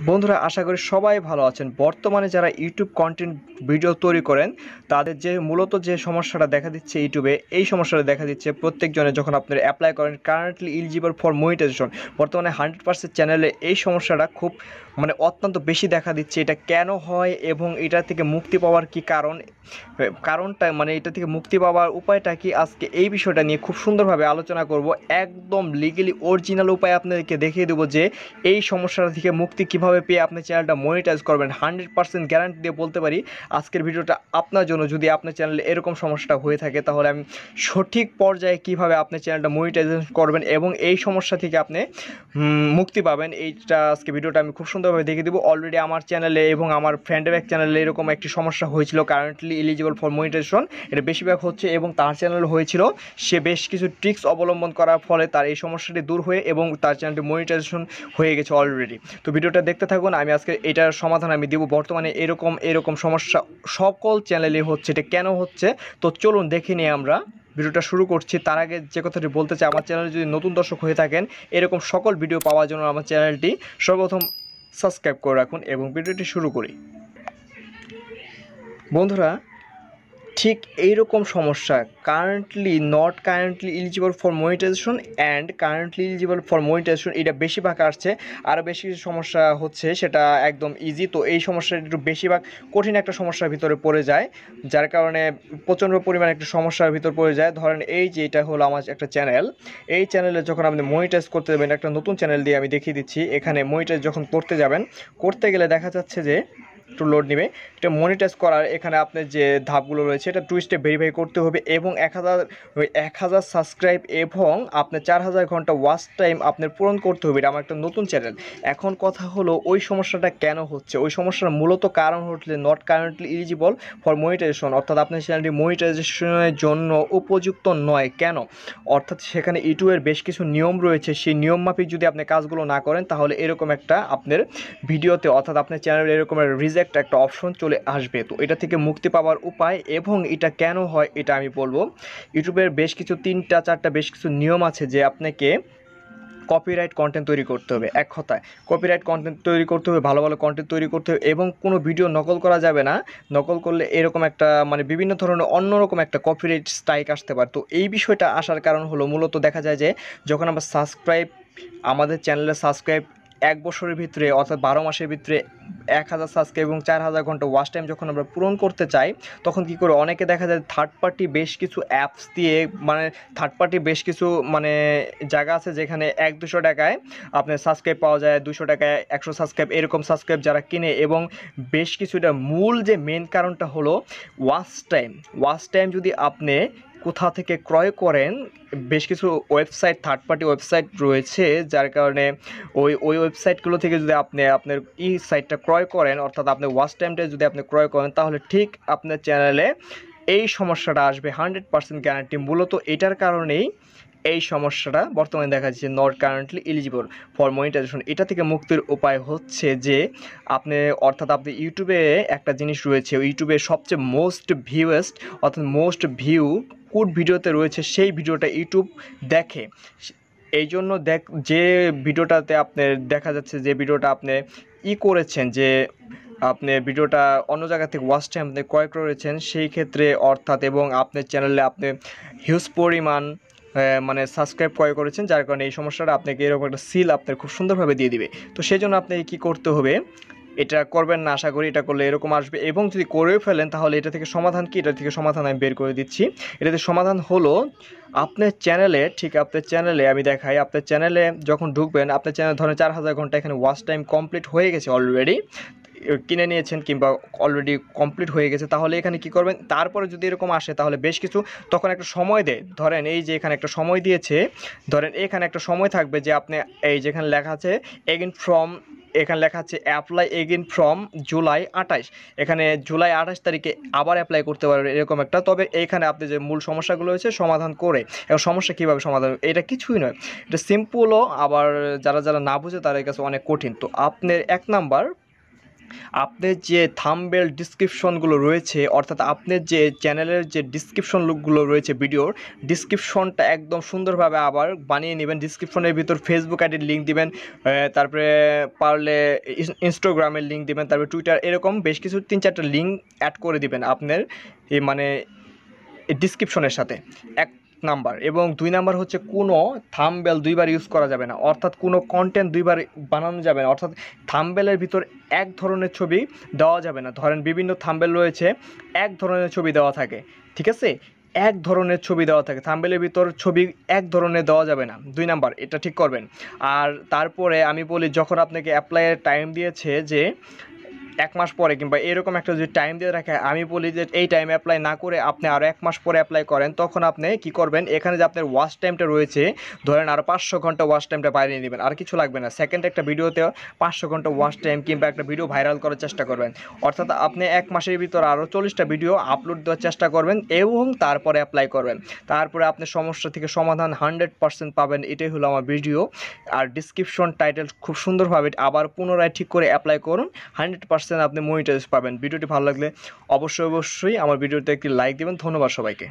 বন্ধুরা আশা করি সবাই ভালো আছেন। বর্তমানে যারা ইউটিউব কন্টেন্ট ভিডিও তৈরি করেন তাদের মূলত যে সমস্যাটা দেখা দিচ্ছে ইউটিউবে, এই সমস্যাটা দেখা দিচ্ছে প্রত্যেকজনের যখন আপনারা অ্যাপ্লাই করেন কারেন্টলি এলিজিবল ফর মনিটাইজেশন। বর্তমানে 100% চ্যানেলে এই সমস্যাটা খুব অত্যন্ত বেশি দেখা দিচ্ছে। এটা কেন হয় এবং এটা থেকে মুক্তি পাওয়ার কি কারণটা এটা থেকে মুক্তি পাওয়ার উপায়টা কি, আজকে এই বিষয়টা নিয়ে খুব সুন্দরভাবে আলোচনা করব। একদম লিগ্যালি অরিজিনাল উপায় আপনাদেরকে দেখিয়ে দেবো যে এই সমস্যাটা থেকে মুক্তি কীভাবে পেয়ে আপনি চ্যানেলটা মনিটাইজ করবেন। 100% গ্যারান্টি দিয়ে বলতে পারি আজকের ভিডিওটা আপনার জন্য। যদি আপনার চ্যানেলে এরকম সমস্যাটা হয়ে থাকে তাহলে আমি সঠিক পর্যায়ে কীভাবে আপনি চ্যানেলটা মনিটাইজেশন করবেন এবং এই সমস্যা থেকে আপনি মুক্তি পাবেন, এইটা আজকে ভিডিওটা আমি খুব সুন্দরভাবে দেখিয়ে দেবো। অলরেডি আমার চ্যানেলে এবং আমার ফ্রেন্ডের এক চ্যানেলে এরকম একটি সমস্যা হয়েছিল, কারেন্টলি এলিজিবল ফর মনিটাইজেশন, এটা বেশিরভাগ হচ্ছে এবং তার চ্যানেলে হয়েছিল। সে বেশ কিছু ট্রিক্স অবলম্বন করার ফলে তার এই সমস্যাটি দূর হয়ে এবং তার চ্যানেলটি মনিটাইজেশন হয়ে গেছে অলরেডি। তো ভিডিওটা দেখতে থাকুন, আমি আজকে এটার সমাধান আমি দেবো। বর্তমানে এরকম সমস্যা সকল চ্যানেলে হচ্ছে, এটা কেন হচ্ছে তো চলুন দেখে নিই আমরা। ভিডিওটা শুরু করছি। তার আগে যে কথাটি বলতে চাই, আমার চ্যানেলে যদি নতুন দর্শক হয়ে থাকেন এরকম সকল ভিডিও পাওয়ার জন্য আমার চ্যানেলটি সর্বপ্রথম সাবস্ক্রাইব করে রাখুন এবং ভিডিওটি শুরু করি। বন্ধুরা ঠিক এইরকম সমস্যা currently eligible for monetization and currently eligible for monetization, এটা বেশিরভাগ আসছে। আরও বেশি কিছু সমস্যা হচ্ছে সেটা একদম ইজি। তো এই সমস্যাটা একটু বেশিরভাগ কঠিন একটা সমস্যার ভিতরে পড়ে যায়, যার কারণে প্রচণ্ড পরিমাণে একটা সমস্যার ভিতর পড়ে যায়। ধরেন এই যে এটা হলো আমার একটা চ্যানেল, এই চ্যানেলে যখন আপনি মনিটাইজ করতে যাবেন, একটা নতুন চ্যানেল দিয়ে আমি দেখিয়ে দিচ্ছি। এখানে মনিটাইজ যখন করতে যাবেন, করতে গেলে দেখা যাচ্ছে যে একটু লোড নেবে। এটা মনিটাইজ করার এখানে আপনার যে ধাপগুলো রয়েছে, এটা 2 স্টেপ ভেরিফাই করতে হবে এবং 1000 সাবস্ক্রাইব এবং আপনার 4000 ঘন্টা ওয়াচ টাইম আপনার পূরণ করতে হবে। এটা আমার একটা নতুন চ্যানেল। এখন কথা হলো ওই সমস্যাটা কেন হচ্ছে। ওই সমস্যার মূলত কারণ হচ্ছে not currently eligible for monetization, অর্থাৎ আপনার চ্যানেলটি মনিটাইজেশনের জন্য উপযুক্ত নয়। কেন? অর্থাৎ সেখানে ইউটিউবের বেশ কিছু নিয়ম রয়েছে, সেই নিয়ম মাফিক যদি আপনি কাজগুলো না করেন তাহলে এরকম একটা আপনার ভিডিওতে অর্থাৎ আপনার চ্যানেলে এরকম রিজেক্ট একটা অপশন চলে আসবে। তো এটা থেকে মুক্তি পাওয়ার উপায় এবং এটা কেন হয় এটা আমি বলবো। ইউটিউবের বেশ কিছু 3-4টা বেশ কিছু নিয়ম আছে যে আপনাকে কপিরাইট কন্টেন্ট তৈরি করতে হবে। এক কথায় কপিরাইট কন্টেন্ট তৈরি করতে হবে, ভালো ভালো কন্টেন্ট তৈরি করতে হবে এবং কোনো ভিডিও নকল করা যাবে না। নকল করলে এরকম একটা বিভিন্ন ধরনের অন্যরকম একটা কপিরাইট স্ট্রাইক আসতে পারে। তো এই বিষয়টা আসার কারণ হলো মূলত দেখা যায় যে যখন আমরা আমাদের চ্যানেলে সাবস্ক্রাইব 1 বছরের ভিতরে অর্থাৎ 12 মাসের ভিতরে 1000 সাবস্ক্রাইব এবং 4000 ঘন্টা ওয়াচ টাইম যখন আমরা পূরণ করতে চাই, তখন কি করে অনেকে দেখা যায় থার্ড পার্টি বেশ কিছু অ্যাপস দিয়ে থার্ড পার্টি বেশ কিছু জায়গা আছে যেখানে 100-200 টাকায় আপনার সাবস্ক্রাইব পাওয়া যায়, 200 টাকায় 100 সাবস্ক্রাইব, এরকম সাবস্ক্রাইব যারা কিনে এবং বেশ কিছুটা মূল যে মেন কারণটা হলো ওয়াচ টাইম যদি আপনি কোথা থেকে ক্রয় করেন। বেশ কিছু ওয়েবসাইট, থার্ড পার্টি ওয়েবসাইট রয়েছে, যার কারণে ওই ওয়েবসাইটগুলো থেকে যদি আপনি আপনার সাইটটা ক্রয় করেন, অর্থাৎ আপনার ওয়াচ টাইমটা যদি আপনি ক্রয় করেন, তাহলে ঠিক আপনার চ্যানেলে এই সমস্যাটা আসবে। 100% গ্যারান্টি। মূলত এটার কারণেই এই সমস্যাটা বর্তমানে দেখা যাচ্ছে not currently eligible for monetization. এটা থেকে মুক্তির উপায় হচ্ছে যে আপনি ইউটিউবে একটা জিনিস রয়েছে, ইউটিউবে সবচেয়ে মোস্ট ভিউ কোড ভিডিওতে রয়েছে, সেই ভিডিওটা ইউটিউব দেখে। এই জন্য যে ভিডিওটাতে আপনার দেখা যাচ্ছে যে ভিডিওটা আপনি করেছেন, যে আপনি ভিডিওটা অন্য জায়গা থেকে ওয়াচ টাইম আপনি ক্রয় করেছেন, সেই ক্ষেত্রে অর্থাৎ এবং আপনার চ্যানেলে আপনি হিউজ পরিমাণ সাবস্ক্রাইব ক্রয় করেছেন, যার কারণে এই সমস্যাটা আপনাকে এরকম একটা সিল আপনার খুব সুন্দরভাবে দিয়ে দিবে। তো সেই জন্য আপনাকে কী করতে হবে, এটা করবেন না আশা করি। এটা করলে এরকম আসবে এবং যদি করেও ফেলেন তাহলে এটা থেকে সমাধান কি, এটা থেকে সমাধান আমি বের করে দিচ্ছি। এটাতে সমাধান হলো আপনার চ্যানেলে আমি দেখাই। আপনার চ্যানেলে যখন ঢুকবেন, আপনার চ্যানেলে ধরেন 4000 ঘন্টা এখানে ওয়াচ টাইম কমপ্লিট হয়ে গেছে, অলরেডি কিনে নিয়েছেন কিংবা অলরেডি কমপ্লিট হয়ে গেছে, তাহলে এখানে কি করবেন, তারপরে যদি এরকম আসে তাহলে বেশ কিছু তখন একটা সময় দেয়। ধরেন এই যে এখানে একটা সময় দিয়েছে, ধরেন এখানে একটা সময় থাকবে যে আপনি এই যেখানে লেখা আছে এখানে লেখা আছে অ্যাপ্লাই এগেন ফ্রম জুলাই 28, এখানে জুলাই 28 তারিখে আবার অ্যাপ্লাই করতে পারবেন এরকম একটা। তবে এইখানে আপনি যে মূল সমস্যাগুলো হয়েছে সমাধান করে, এবং সমস্যা কীভাবে সমাধান, এটা কিছুই নয়, এটা সিম্পলও, আবার যারা না বুঝে তাদের কাছে অনেক কঠিন। তো আপনার 1 নাম্বার আপনার যে থাম্বনেল ডিসক্রিপশনগুলো রয়েছে, অর্থাৎ আপনার যে চ্যানেলের যে ডিসক্রিপশনগুলো রয়েছে ভিডিওর ডিসক্রিপশনটা একদম সুন্দরভাবে আবার বানিয়ে নেবেন। ডিসক্রিপশনের ভিতর ফেসবুক আইডির লিঙ্ক দিবেন, তারপরে পারলে ইনস্টাগ্রামের লিঙ্ক দিবেন, তারপরে টুইটার, এরকম বেশ কিছু 3-4টা লিঙ্ক অ্যাড করে দিবেন আপনার এই মানে ডিসক্রিপশনের সাথে, এক নাম্বার। এবং 2 নাম্বার হচ্ছে কোনো থাম্বনেল দুইবার ইউজ করা যাবে না, অর্থাৎ কোনো কন্টেন্ট দুইবার বানানো যাবে না, অর্থাৎ থাম্বনেলের ভিতর এক ধরনের ছবি দেওয়া যাবে না। ধরেন বিভিন্ন থাম্বনেল রয়েছে, এক ধরনের ছবি দেওয়া থাকে, ঠিক আছে, এক ধরনের ছবি দেওয়া থাকে, থাম্বনেলের ভিতর ছবি এক ধরনের দেওয়া যাবে না। 2 নাম্বার, এটা ঠিক করবেন। আর তারপরে আমি বলি, যখন আপনাকে অ্যাপ্লাইয়ের টাইম দিয়েছে যে 1 মাস পরে কিংবা এরকম একটা যদি টাইম দিয়ে রাখে, আমি বলি যে এই টাইমে অ্যাপ্লাই না করে আপনি আরও 1 মাস পরে অ্যাপ্লাই করেন, তখন আপনি কী করবেন, এখানে যে আপনার ওয়াচ টাইমটা রয়েছে, ধরেন আরও 500 ঘন্টা ওয়াচ টাইমটা বাড়িয়ে নেবেন, আর কিছু লাগবে না। সেকেন্ড একটা ভিডিওতে 500 ঘন্টা ওয়াচ টাইম কিংবা একটা ভিডিও ভাইরাল করার চেষ্টা করবেন, অর্থাৎ আপনি 1 মাসের ভিতর আরও 40টা ভিডিও আপলোড দেওয়ার চেষ্টা করবেন এবং তারপরে অ্যাপ্লাই করবেন। তারপরে আপনি সমস্যা থেকে সমাধান 100% পাবেন। এটাই হলো আমার ভিডিও। আর ডিসক্রিপশন টাইটেল খুব সুন্দরভাবে আবার পুনরায় ঠিক করে অ্যাপ্লাই করুন, 100% আপনি মনিটাইজ পাবেন। ভিডিওটি ভালো লাগলে অবশ্যই আমার ভিডিওতে একটি লাইক দেবেন। ধন্যবাদ সবাইকে।